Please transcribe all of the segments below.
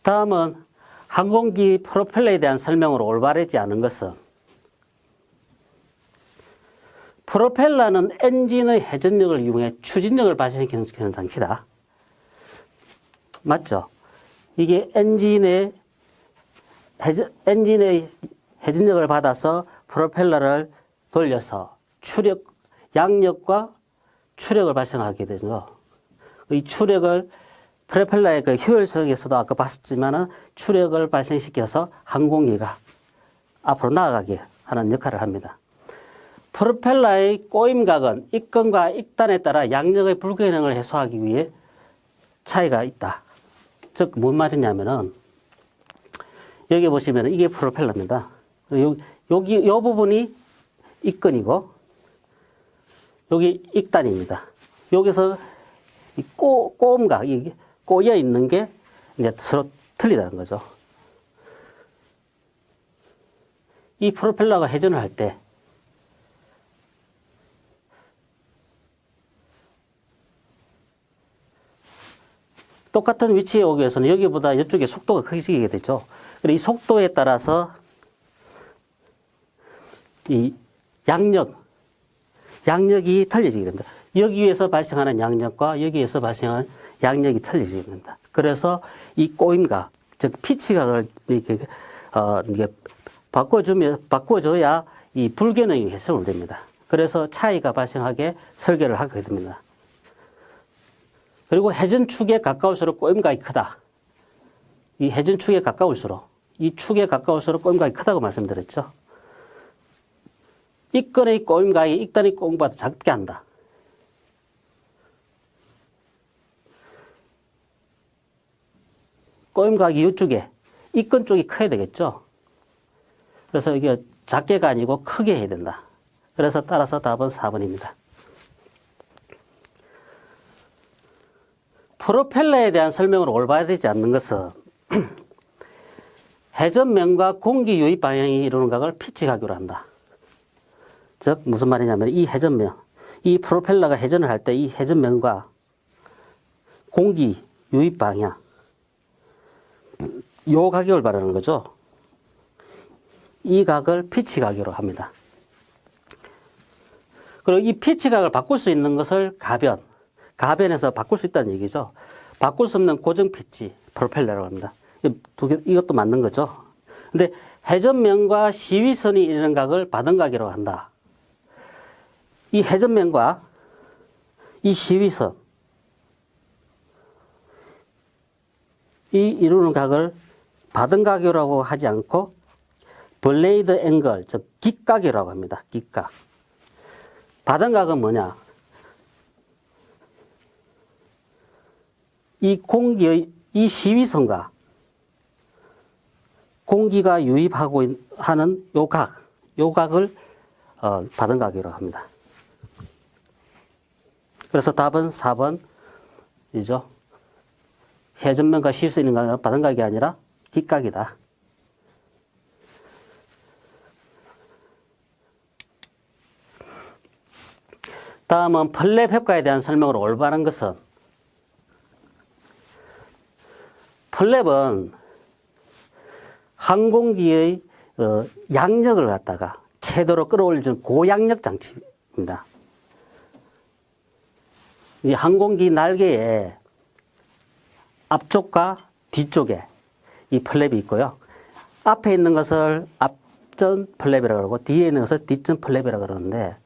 다음은 항공기 프로펠러에 대한 설명으로 올바르지 않은 것은 프로펠러는 엔진의 회전력을 이용해 추진력을 발생시키는 장치다. 맞죠? 이게 엔진의 회전력을 받아서 프로펠러를 돌려서 양력과 추력을 발생하게 되죠. 이 추력을 프로펠러의 그 효율성에서도 아까 봤었지만은 추력을 발생시켜서 항공기가 앞으로 나아가게 하는 역할을 합니다. 프로펠러의 꼬임각은 익근과 익단에 따라 양력의 불균형을 해소하기 위해 차이가 있다. 즉, 뭔 말이냐면은, 여기 보시면 이게 프로펠러입니다. 여기, 이 부분이 익근이고, 여기 익단입니다. 여기서 이 꼬음각, 이게 꼬여 있는 게 이제 서로 틀리다는 거죠. 이 프로펠러가 회전을 할 때, 똑같은 위치에 오기 위해서는 여기보다 이쪽에 속도가 커지게 되죠. 그리고 이 속도에 따라서 이 양력이 틀려지게 됩니다. 여기에서 발생하는 양력과 여기에서 발생하는 양력이 틀려지게 됩니다. 그래서 이 꼬임각, 즉 피치각을 이게 바꿔줘야 이 불균형이 해소됩니다. 그래서 차이가 발생하게 설계를 하게 됩니다. 그리고 회전축에 가까울수록 꼬임각이 크다. 이 회전축에 가까울수록, 이 축에 가까울수록 꼬임각이 크다고 말씀드렸죠. 익근의 꼬임각이 익단의 꼬임각보다 작게 한다. 꼬임각이 이쪽에, 익근 쪽이 커야 되겠죠. 그래서 이게 작게가 아니고 크게 해야 된다. 그래서 따라서 답은 4번입니다. 프로펠러에 대한 설명으로 올바르지 않는 것은 회전면과 공기 유입 방향이 이루는 각을 피치각으로 한다. 즉 무슨 말이냐면 이 회전면, 이 프로펠러가 회전을 할 때 이 회전면과 공기 유입 방향, 요 각을 말하는 거죠. 이 각을 피치각으로 합니다. 그리고 이 피치각을 바꿀 수 있는 것을 가변에서 바꿀 수 있다는 얘기죠. 바꿀 수 없는 고정 피치, 프로펠러라고 합니다. 이것도 맞는 거죠. 근데 회전면과 시위선이 이루는 각을 바등각이라고 한다. 이 회전면과 이 시위선, 이 이루는 각을 바등각이라고 하지 않고 블레이드 앵글, 즉 깃각이라고 합니다. 깃각. 바등각은 뭐냐? 이 시위선과 공기가 유입하고 하는 요 각을 바등각이라고 합니다. 그래서 답은 4번이죠. 회전면과 시위선이 있는 건 바등각이 아니라 깃각이다. 다음은 플랩 효과에 대한 설명으로 올바른 것은 플랩은 항공기의 양력을 갖다가 최대로 끌어올려주는 고양력 장치입니다. 이 항공기 날개에 앞쪽과 뒤쪽에 이 플랩이 있고요. 앞에 있는 것을 앞전 플랩이라고 그러고 뒤에 있는 것을 뒷전 플랩이라고 그러는데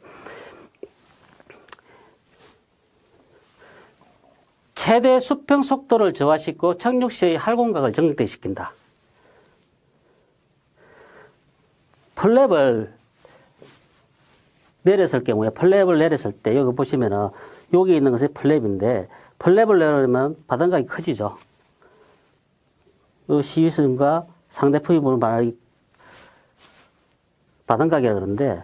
최대 수평 속도를 저하시키고 착륙 시의 활공각을 정대시킨다. 플랩을 내렸을 경우에 플랩을 내렸을 때 여기 보시면은 여기 있는 것이 플랩인데 플랩을 내려면 바등각이 커지죠. 이 시위선과 상대편이 보는 바람이 바등각이라 그러는데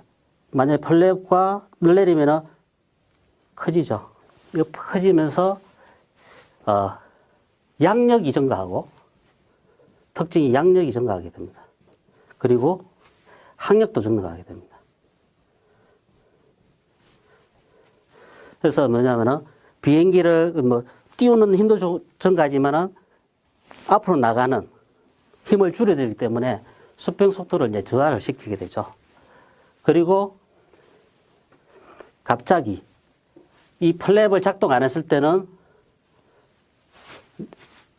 만약에 플랩과 내리면은 커지죠. 이거 커지면서 양력이 증가하고 특징이 양력이 증가하게 됩니다. 그리고 항력도 증가하게 됩니다. 그래서 뭐냐면은 비행기를 띄우는 힘도 증가하지만은 앞으로 나가는 힘을 줄여주기 때문에 수평 속도를 이제 저하를 시키게 되죠. 그리고 갑자기 이 플랩을 작동 안 했을 때는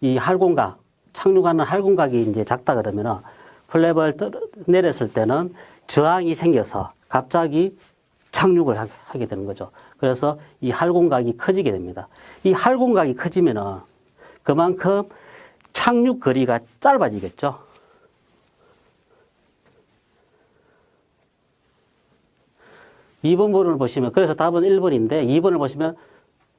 이 할공각, 착륙하는 할공각이 이제 작다 그러면은 플랩을 내렸을 때는 저항이 생겨서 갑자기 착륙을 하게 되는 거죠. 그래서 이 할공각이 커지게 됩니다. 이 할공각이 커지면은 그만큼 착륙 거리가 짧아지겠죠. (2번) 부분을 보시면, 그래서 답은 1번인데 2번을 보시면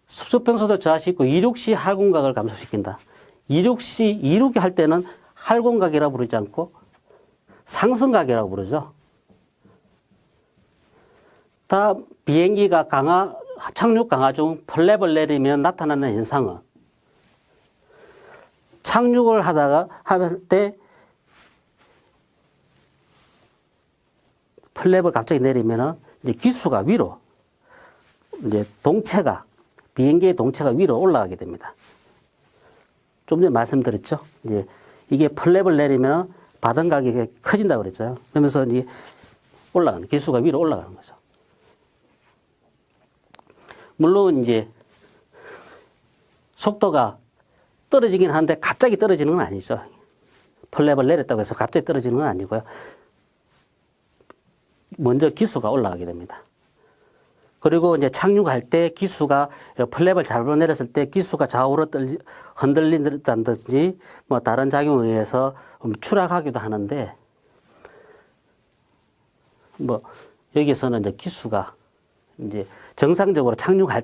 수평속도를 저하시키고 이륙시 할공각을 감소시킨다. 이륙이 할 때는 할공각이라고 부르지 않고 상승각이라고 부르죠. 다음, 비행기가 착륙 강화 중 플랩을 내리면 나타나는 현상은, 착륙을 할 때 플랩을 갑자기 내리면은 이제 기수가 위로, 이제 비행기의 동체가 위로 올라가게 됩니다. 좀 전에 말씀드렸죠. 이제 이게 플랩을 내리면 받은 가격이 커진다고 그랬죠. 그러면서 이제 기수가 위로 올라가는 거죠. 물론 이제 속도가 떨어지긴 하는데 갑자기 떨어지는 건 아니죠. 플랩을 내렸다고 해서 갑자기 떨어지는 건 아니고요. 먼저 기수가 올라가게 됩니다. 그리고 이제 착륙할 때 기수가, 플랩을 잘못 내렸을 때 기수가 좌우로 흔들린다든지 뭐 다른 작용에 의해서 추락하기도 하는데, 뭐 여기서는 이제 기수가 이제 정상적으로 착륙할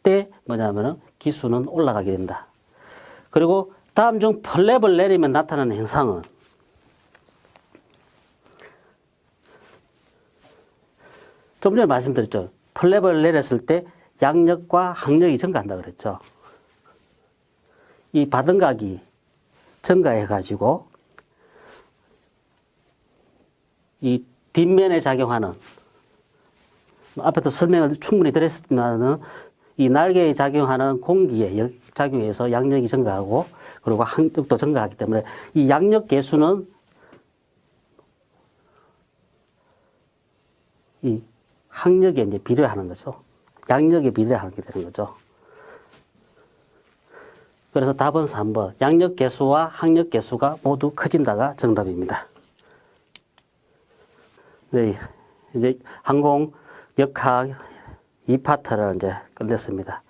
때 뭐냐면은 기수는 올라가게 된다. 그리고 다음 중 플랩을 내리면 나타나는 현상은, 좀 전에 말씀드렸죠. 플랩을 내렸을 때 양력과 항력이 증가한다 그랬죠. 이 받은 각이 증가해가지고 이 뒷면에 작용하는, 앞에도 설명을 충분히 드렸지만은 이 날개에 작용하는 공기의 작용에서 양력이 증가하고 그리고 항력도 증가하기 때문에 이 양력 계수는 이 항력에 이제 비례하는 거죠. 양력에 비례하게 되는 거죠. 그래서 답은 3번. 양력 계수와 항력 계수가 모두 커진다가 정답입니다. 네, 이제 항공 역학 2파트를 이제 끝냈습니다.